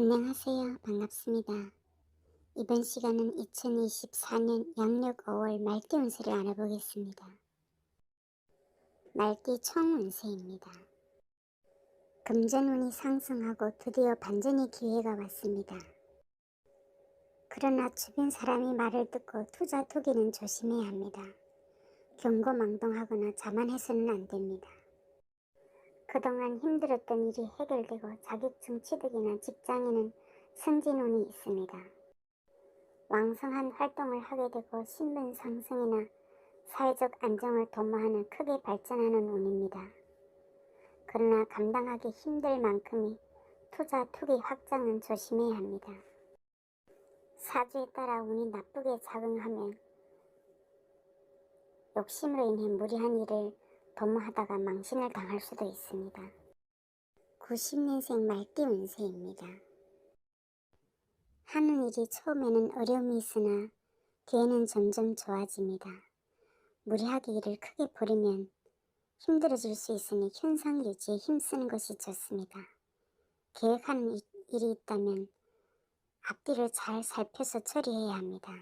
안녕하세요. 반갑습니다. 이번 시간은 2024년 양력 5월 말띠 운세를 알아보겠습니다. 말띠 총 운세입니다. 금전운이 상승하고 드디어 반전의 기회가 왔습니다. 그러나 주변 사람이 말을 듣고 투자 투기는 조심해야 합니다. 경고망동하거나 자만해서는 안 됩니다. 그동안 힘들었던 일이 해결되고 자격증 취득이나 직장에는 승진운이 있습니다. 왕성한 활동을 하게 되고 신분 상승이나 사회적 안정을 도모하는 크게 발전하는 운입니다. 그러나 감당하기 힘들 만큼의 투자 투기 확장은 조심해야 합니다. 사주에 따라 운이 나쁘게 작용하면 욕심으로 인해 무리한 일을 도모하다가 망신을 당할 수도 있습니다. 90년생 말띠 운세입니다. 하는 일이 처음에는 어려움이 있으나 뒤에는 점점 좋아집니다. 무리하게 일을 크게 버리면 힘들어질 수 있으니 현상 유지에 힘쓰는 것이 좋습니다. 계획하는 일이 있다면 앞뒤를 잘 살펴서 처리해야 합니다.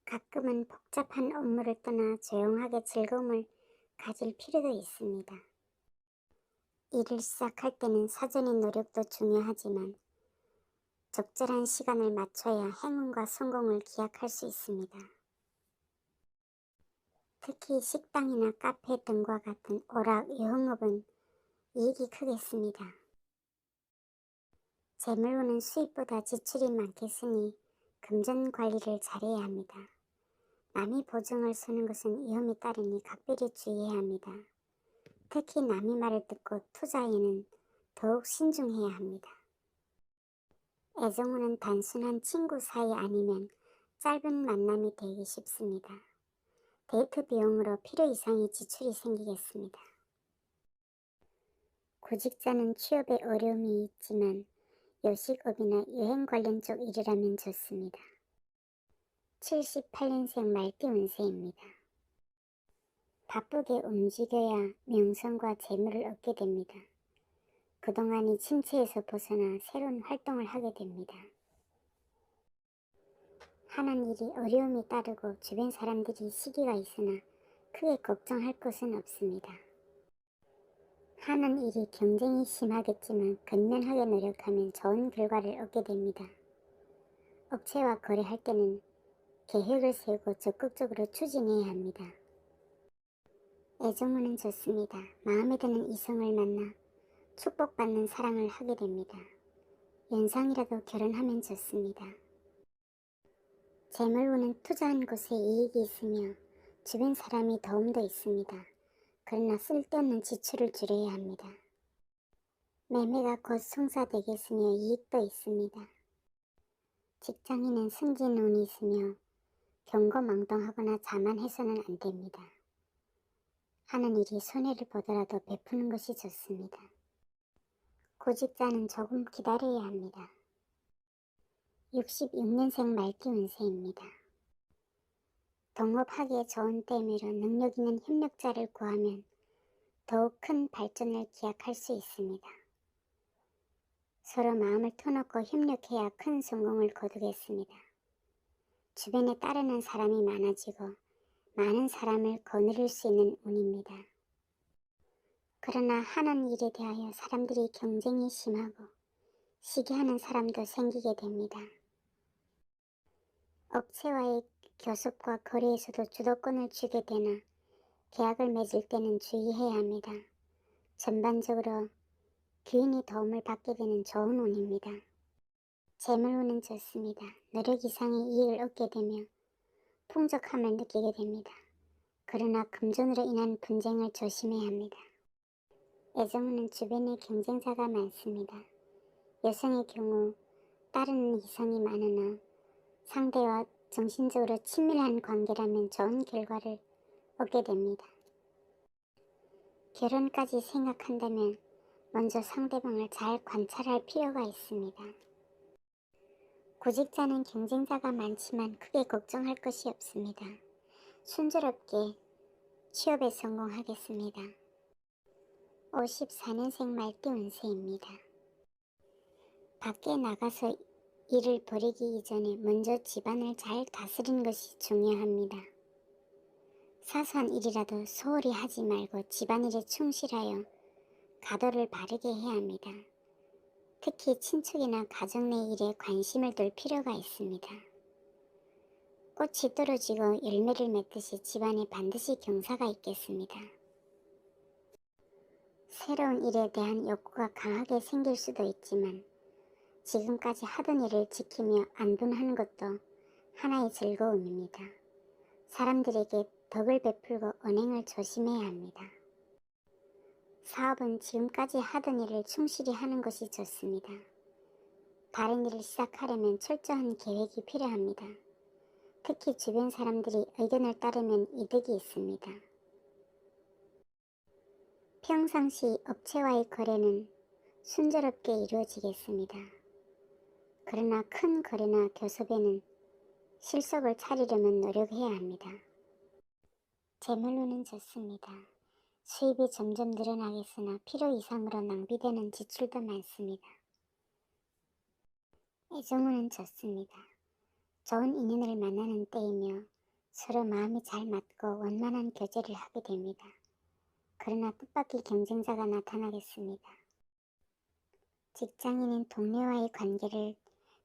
가끔은 복잡한 업무를 떠나 조용하게 즐거움을 가질 필요도 있습니다. 일을 시작할 때는 사전의 노력도 중요하지만 적절한 시간을 맞춰야 행운과 성공을 기약할 수 있습니다. 특히 식당이나 카페 등과 같은 오락, 유흥업은 이익이 크겠습니다. 재물운은 수입보다 지출이 많겠으니 금전 관리를 잘해야 합니다. 남이 보증을 서는 것은 위험이 따르니 각별히 주의해야 합니다. 특히 남의 말을 듣고 투자에는 더욱 신중해야 합니다. 애정운은 단순한 친구 사이 아니면 짧은 만남이 되기 쉽습니다. 데이트 비용으로 필요 이상의 지출이 생기겠습니다. 구직자는 취업에 어려움이 있지만 요식업이나 여행 관련 쪽 일이라면 좋습니다. 78년생 말띠 운세입니다. 바쁘게 움직여야 명성과 재물을 얻게 됩니다. 그동안의 침체에서 벗어나 새로운 활동을 하게 됩니다. 하는 일이 어려움이 따르고 주변 사람들이 시기가 있으나 크게 걱정할 것은 없습니다. 하는 일이 경쟁이 심하겠지만 근면하게 노력하면 좋은 결과를 얻게 됩니다. 업체와 거래할 때는 계획을 세우고 적극적으로 추진해야 합니다. 애정운은 좋습니다. 마음에 드는 이성을 만나 축복받는 사랑을 하게 됩니다. 연상이라도 결혼하면 좋습니다. 재물운은 투자한 곳에 이익이 있으며 주변 사람이 도움도 있습니다. 그러나 쓸데없는 지출을 줄여야 합니다. 매매가 곧 성사되겠으며 이익도 있습니다. 직장인은 승진운이 있으며 경고망동하거나 자만해서는 안 됩니다. 하는 일이 손해를 보더라도 베푸는 것이 좋습니다. 구직자는 조금 기다려야 합니다. 66년생 말띠 운세입니다. 동업하기에 좋은 때미로 능력 있는 협력자를 구하면 더욱 큰 발전을 기약할 수 있습니다. 서로 마음을 터놓고 협력해야 큰 성공을 거두겠습니다. 주변에 따르는 사람이 많아지고 많은 사람을 거느릴 수 있는 운입니다. 그러나 하는 일에 대하여 사람들이 경쟁이 심하고 시기하는 사람도 생기게 됩니다. 업체와의 교섭과 거래에서도 주도권을 쥐게 되나 계약을 맺을 때는 주의해야 합니다. 전반적으로 귀인의 도움을 받게 되는 좋은 운입니다. 재물운은 좋습니다. 노력 이상의 이익을 얻게 되며 풍족함을 느끼게 됩니다. 그러나 금전으로 인한 분쟁을 조심해야 합니다. 애정운은 주변에 경쟁자가 많습니다. 여성의 경우 따르는 이성이 많으나 상대와 정신적으로 친밀한 관계라면 좋은 결과를 얻게 됩니다. 결혼까지 생각한다면 먼저 상대방을 잘 관찰할 필요가 있습니다. 구직자는 경쟁자가 많지만 크게 걱정할 것이 없습니다. 순조롭게 취업에 성공하겠습니다. 54년생 말띠 운세입니다. 밖에 나가서 일을 벌이기 이전에 먼저 집안을 잘 다스리는 것이 중요합니다. 사소한 일이라도 소홀히 하지 말고 집안일에 충실하여 가도를 바르게 해야 합니다. 특히 친척이나 가정 내 일에 관심을 둘 필요가 있습니다. 꽃이 떨어지고 열매를 맺듯이 집안에 반드시 경사가 있겠습니다. 새로운 일에 대한 욕구가 강하게 생길 수도 있지만 지금까지 하던 일을 지키며 안둔하는 것도 하나의 즐거움입니다. 사람들에게 덕을 베풀고 언행을 조심해야 합니다. 사업은 지금까지 하던 일을 충실히 하는 것이 좋습니다. 다른 일을 시작하려면 철저한 계획이 필요합니다. 특히 주변 사람들이 의견을 따르면 이득이 있습니다. 평상시 업체와의 거래는 순조롭게 이루어지겠습니다. 그러나 큰 거래나 교섭에는 실속을 차리려면 노력해야 합니다. 재물로는 좋습니다. 수입이 점점 늘어나겠으나 필요 이상으로 낭비되는 지출도 많습니다. 애정운은 좋습니다. 좋은 인연을 만나는 때이며 서로 마음이 잘 맞고 원만한 교제를 하게 됩니다. 그러나 뜻밖의 경쟁자가 나타나겠습니다. 직장인은 동료와의 관계를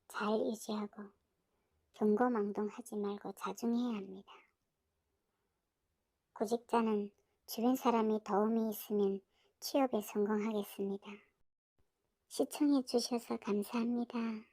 잘 유지하고 경고망동하지 말고 자중해야 합니다. 구직자는 주변 사람의 도움이 있으면 취업에 성공하겠습니다. 시청해 주셔서 감사합니다.